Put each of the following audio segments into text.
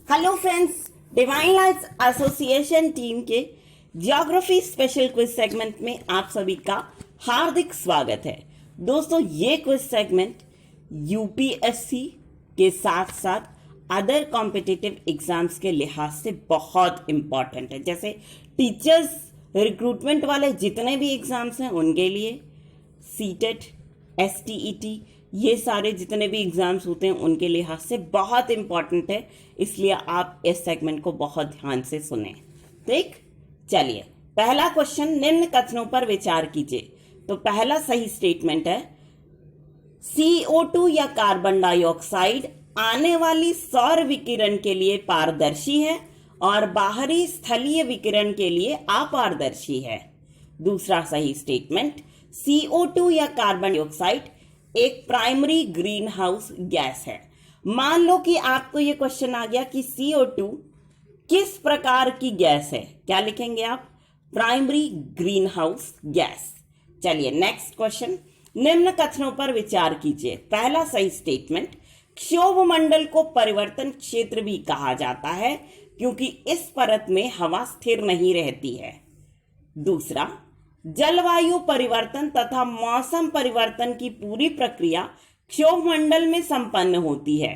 Hello friends, divine lights association team के geography special quiz segment में आप सभी का हार्दिक स्वागत है। दोस्तों, ये क्विज सेगमेंट यूपीएससी के साथ साथ अदर कॉम्पिटिटिव एग्जाम्स के लिहाज से बहुत इंपॉर्टेंट है। जैसे टीचर्स रिक्रूटमेंट वाले जितने भी एग्जाम्स हैं उनके लिए, सीटेट, एसटीईटी, ये सारे जितने भी एग्जाम्स होते हैं उनके लिहाज से बहुत इंपॉर्टेंट है। इसलिए आप इस सेगमेंट को बहुत ध्यान से सुने। ठीक, चलिए पहला क्वेश्चन, निम्न कथनों पर विचार कीजिए। तो पहला सही स्टेटमेंट है CO2 या कार्बन डाइऑक्साइड आने वाली सौर विकिरण के लिए पारदर्शी है और बाहरी स्थलीय विकिरण के लिए अपारदर्शी है। दूसरा सही स्टेटमेंट, CO2 या कार्बन डाइऑक्साइड एक प्राइमरी ग्रीन हाउस गैस है। मान लो कि आपको यह क्वेश्चन आ गया कि CO2 किस प्रकार की गैस है, क्या लिखेंगे आप? Primary green house gas. चलिए नेक्स्ट क्वेश्चन, निम्न कथनों पर विचार कीजिए। पहला सही स्टेटमेंट, क्षोभ मंडल को परिवर्तन क्षेत्र भी कहा जाता है क्योंकि इस परत में हवा स्थिर नहीं रहती है। दूसरा, जलवायु परिवर्तन तथा मौसम परिवर्तन की पूरी प्रक्रिया क्षोभ मंडल में संपन्न होती है।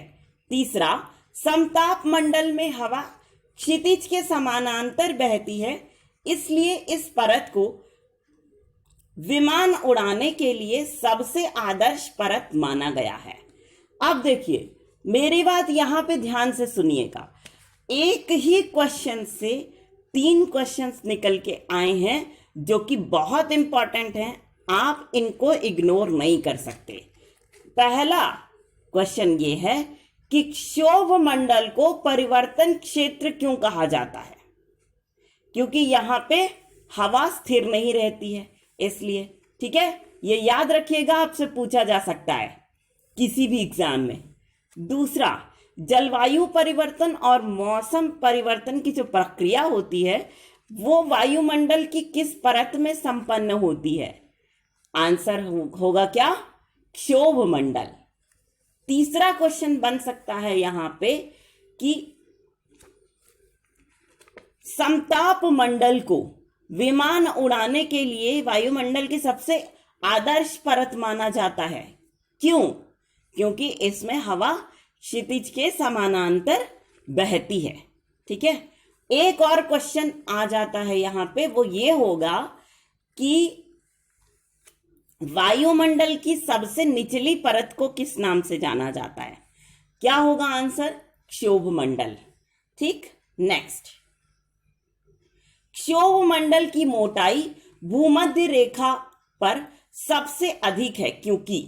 तीसरा, समताप मंडल में हवा क्षितिज के समानांतर बहती है, इसलिए इस परत को विमान उड़ाने के लिए सबसे आदर्श परत माना गया है। अब देखिए, मेरी बात यहां पे ध्यान से सुनिएगा। एक ही क्वेश्चन से 3 क्वेश्चंस निकल के आए हैं जो कि बहुत इंपॉर्टेंट हैं, आप इनको इग्नोर नहीं कर सकते। पहला क्वेश्चन ये है कि क्षोभ मंडल को परिवर्तन क्षेत्र क्यों कहा जाता है? क्योंकि यहां पे हवा स्थिर नहीं रहती है, इसलिए। ठीक है, ये याद रखिएगा, आपसे पूछा जा सकता है किसी भी एग्जाम में। दूसरा, जलवायु परिवर्तन और मौसम परिवर्तन की जो प्रक्रिया होती है वो वायुमंडल की किस परत में संपन्न होती है? आंसर होगा क्या? क्षोभ मंडल। तीसरा क्वेश्चन बन सकता है यहां पे कि समताप मंडल को विमान उड़ाने के लिए वायुमंडल की सबसे आदर्श परत माना जाता है। क्यों? क्योंकि इसमें हवा क्षितिज के समानांतर बहती है। ठीक है, एक और क्वेश्चन आ जाता है यहां पे, वो ये होगा कि वायुमंडल की सबसे निचली परत को किस नाम से जाना जाता है? क्या होगा आंसर? क्षोभ मंडल। ठीक, नेक्स्ट, क्षोभ मंडल की मोटाई भूमध्य रेखा पर सबसे अधिक है क्योंकि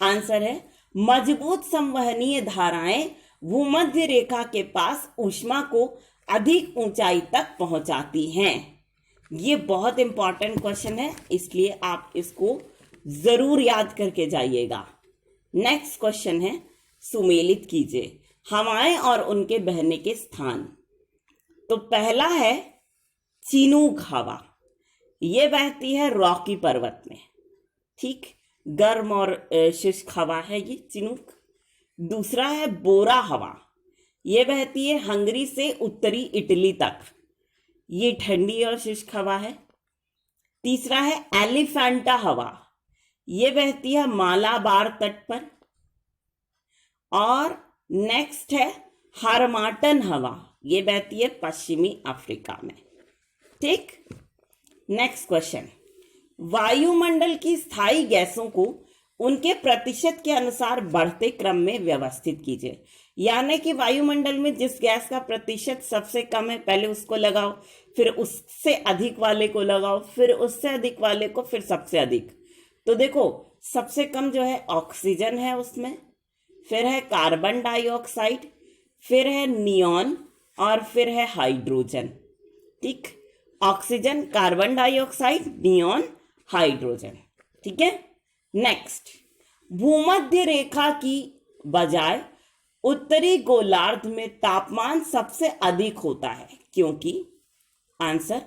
आंसर है मजबूत संवहनीय धाराएं भूमध्य रेखा के पास ऊष्मा को अधिक ऊंचाई तक पहुंचाती हैं। ये बहुत इंपॉर्टेंट क्वेश्चन है, इसलिए आप इसको जरूर याद करके जाइएगा। नेक्स्ट क्वेश्चन है, सुमेलित कीजिए हवाएं और उनके बहने के स्थान। तो पहला है चिनूक हवा, ये बहती है रॉकी पर्वत में। ठीक, गर्म और शुष्क हवा है ये चिनूक। दूसरा है बोरा हवा, ये बहती है हंगरी से उत्तरी इटली तक, ये ठंडी और शुष्क हवा है। तीसरा है एलिफेंटा हवा, ये बहती है मालाबार तट पर। और नेक्स्ट है हारमाटन हवा, ये बहती है पश्चिमी अफ्रीका में। ठीक, नेक्स्ट क्वेश्चन, वायुमंडल की स्थायी गैसों को उनके प्रतिशत के अनुसार बढ़ते क्रम में व्यवस्थित कीजिए। यानी कि वायुमंडल में जिस गैस का प्रतिशत सबसे कम है पहले उसको लगाओ, फिर उससे अधिक वाले को लगाओ, फिर उससे अधिक वाले को, फिर सबसे अधिक। तो देखो, सबसे कम जो है ऑक्सीजन है उसमें, फिर है कार्बन डाइऑक्साइड, फिर है नियॉन और फिर है हाइड्रोजन। ठीक, oxygen, carbon dioxide, neon, hydrogen. ठीक है, नेक्स्ट, भूमध्य रेखा की बजाय उत्तरी गोलार्ध में तापमान सबसे अधिक होता है क्योंकि आंसर,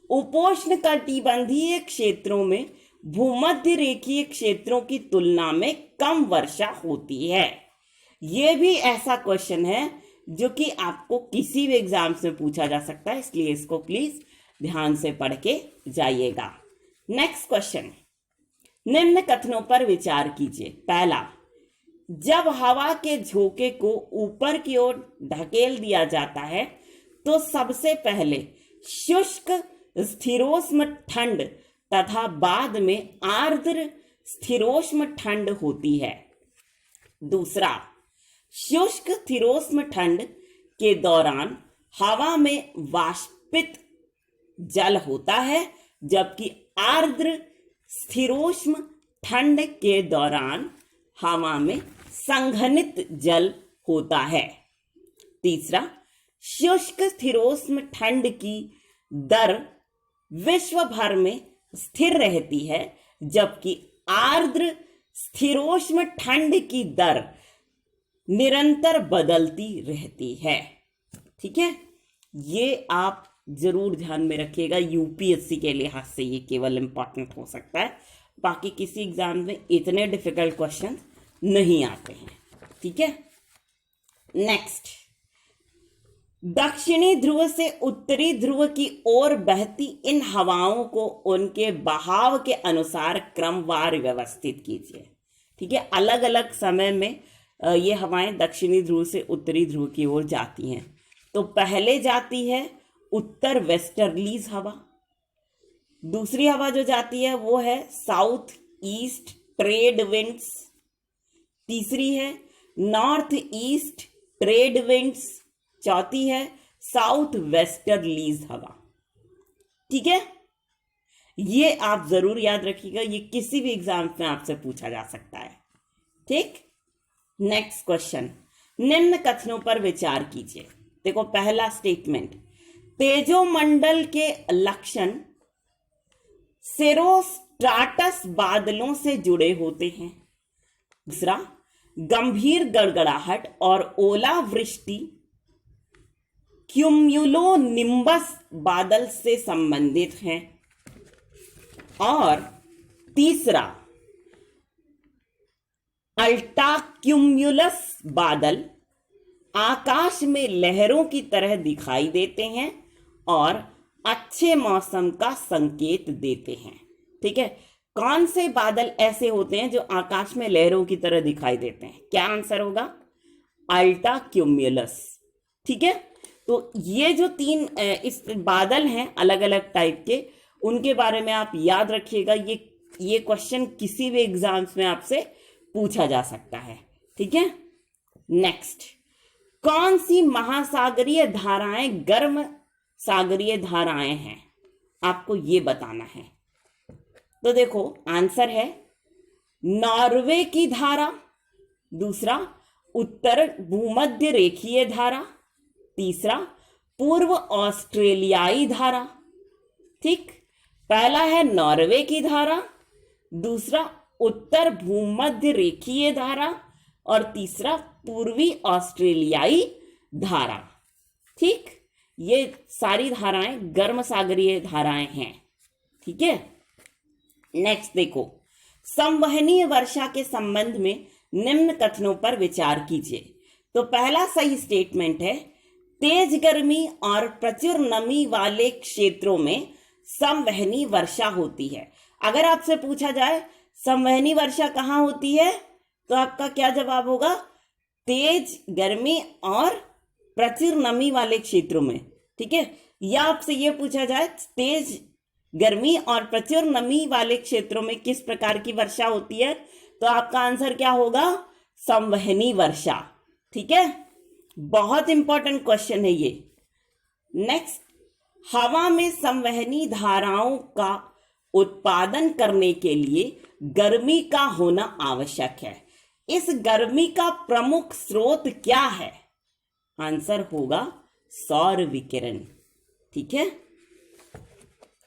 उपोष्ण कटिबंधीय क्षेत्रों में भूमध्य रेखीय क्षेत्रों की तुलना में कम वर्षा होती है। यह भी ऐसा क्वेश्चन है जो कि आपको किसी भी एग्जाम्स में पूछा जा सकता है, इसलिए इसको प्लीज ध्यान से पढ़ के जाइएगा। नेक्स्ट क्वेश्चन, निम्न कथनों पर विचार कीजिए। पहला, जब हवा के झोंके को ऊपर की ओर धकेल दिया जाता है तो सबसे पहले शुष्क स्थिरोष्म ठंड तथा बाद में आर्द्र स्थिरोष्म ठंड होती है। दूसरा, शुष्क स्थिरोष्म ठंड के दौरान हवा में वाष्पित जल होता है, जबकि आर्द्र स्थिरोष्म ठंड के दौरान हवा में संघनित जल होता है। तीसरा, शुष्क स्थिरोष्म ठंड की दर विश्व भर में स्थिर रहती है, जबकि आर्द्र स्थिरोष्म ठंड की दर निरंतर बदलती रहती है। ठीक है, ये आप जरूर ध्यान में रखिएगा, यूपीएससी के लिहाज से ये केवल इंपॉर्टेंट हो सकता है, बाकी किसी एग्जाम में इतने डिफिकल्ट क्वेश्चन नहीं आते हैं। ठीक है, नेक्स्ट, दक्षिणी ध्रुव से उत्तरी ध्रुव की ओर बहती इन हवाओं को उनके बहाव के अनुसार क्रमवार व्यवस्थित कीजिए। ठीक है, अलग अलग समय में ये हवाएं दक्षिणी ध्रुव से उत्तरी ध्रुव की ओर जाती हैं। तो पहले जाती है उत्तर वेस्टर्लीज हवा, दूसरी हवा जो जाती है वो है साउथ ईस्ट ट्रेड विंड्स, तीसरी है नॉर्थ ईस्ट ट्रेड विंड्स, चौथी है साउथ वेस्टर्लीज हवा। ठीक है, ये आप जरूर याद रखिएगा, ये किसी भी एग्जाम में आपसे पूछा जा सकता है। ठीक, नेक्स्ट क्वेश्चन, निम्न कथनों पर विचार कीजिए। देखो, पहला स्टेटमेंट, तेजोमंडल के लक्षण सेरोस्ट्राटस बादलों से जुड़े होते हैं। दूसरा, गंभीर गड़गड़ाहट और ओलावृष्टि क्यूम्युलोनिम्बस बादल से संबंधित हैं। और तीसरा, अल्टाक्यूम्युलस बादल आकाश में लहरों की तरह दिखाई देते हैं और अच्छे मौसम का संकेत देते हैं। ठीक है, कौन से बादल ऐसे होते हैं जो आकाश में लहरों की तरह दिखाई देते हैं? क्या आंसर होगा? अल्टाक्यूम्युलस। ठीक है, तो ये जो तीन इस बादल हैं अलग अलग टाइप के, उनके बारे में आप याद रखिएगा। ये क्वेश्चन किसी भी एग्जाम्स में आपसे पूछा जा सकता है। ठीक है, नेक्स्ट, कौन सी महासागरीय धाराएं गर्म सागरीय धाराएं हैं? आपको ये बताना है। तो देखो, आंसर है नॉर्वे की धारा, दूसरा उत्तर भूमध्य रेखीय धारा, तीसरा पूर्व ऑस्ट्रेलियाई धारा। ठीक, पहला है नॉर्वे की धारा, दूसरा उत्तर भूमध्य रेखीय धारा और तीसरा पूर्वी ऑस्ट्रेलियाई धारा। ठीक, ये सारी धाराएं गर्म सागरीय धाराएं हैं। ठीक है, नेक्स्ट देखो, संवहनीय वर्षा के संबंध में निम्न कथनों पर विचार कीजिए। तो पहला सही स्टेटमेंट है, तेज गर्मी और प्रचुर नमी वाले क्षेत्रों में संवहनी वर्षा होती है। अगर आपसे पूछा जाए संवहनी वर्षा कहाँ होती है, तो आपका क्या जवाब होगा? तेज गर्मी और प्रचुर नमी वाले क्षेत्रों में। ठीक है, या आपसे यह पूछा जाए तेज गर्मी और प्रचुर नमी वाले क्षेत्रों में किस प्रकार की वर्षा होती है, तो आपका आंसर क्या होगा? संवहनी वर्षा। ठीक है, बहुत इंपॉर्टेंट क्वेश्चन है ये। नेक्स्ट, हवा में संवहनी धाराओं का उत्पादन करने के लिए गर्मी का होना आवश्यक है। इस गर्मी का प्रमुख स्रोत क्या है? आंसर होगा सौर विकिरण। ठीक है,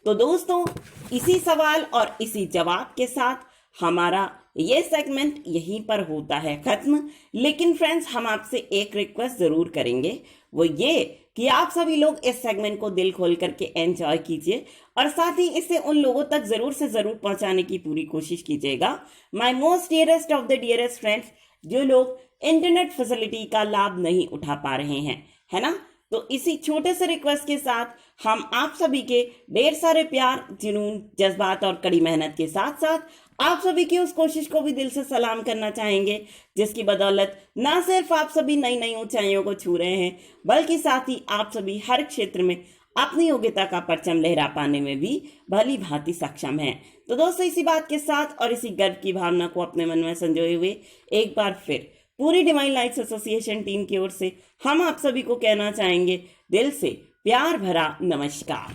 तो दोस्तों, इसी सवाल और इसी जवाब के साथ हमारा ये सेगमेंट यहीं पर होता है खत्म। लेकिन फ्रेंड्स, हम आपसे एक रिक्वेस्ट जरूर करेंगे, वो ये कि आप सभी लोग इस सेगमेंट को दिल खोल करके एंजॉय कीजिए और साथ ही इसे उन लोगों तक जरूर से जरूर पहुंचाने की पूरी कोशिश कीजिएगा। My most dearest of the dearest friends, जो लोग इंटरनेट फैसिलिटी का लाभ नहीं उठा पा रहे हैं, है ना। तो इसी छोटे से रिक्वेस्ट के साथ हम आप सभी के ढेर सारे प्यार, जुनून, जज्बात और कड़ी मेहनत के साथ साथ आप सभी की उस कोशिश को भी दिल से सलाम करना चाहेंगे, जिसकी बदौलत ना सिर्फ आप सभी नई नई ऊंचाइयों को छू रहे हैं, बल्कि साथ ही आप सभी हर क्षेत्र में अपनी योग्यता का परचम लहरा पाने में भी भली भांति सक्षम हैं। तो दोस्तों, इसी बात के साथ और इसी गर्व की भावना को अपने मन में संजोए हुए एक बार फिर पूरी डिवाइन लाइट्स एसोसिएशन टीम की ओर से हम आप सभी को कहना चाहेंगे दिल से प्यार भरा नमस्कार।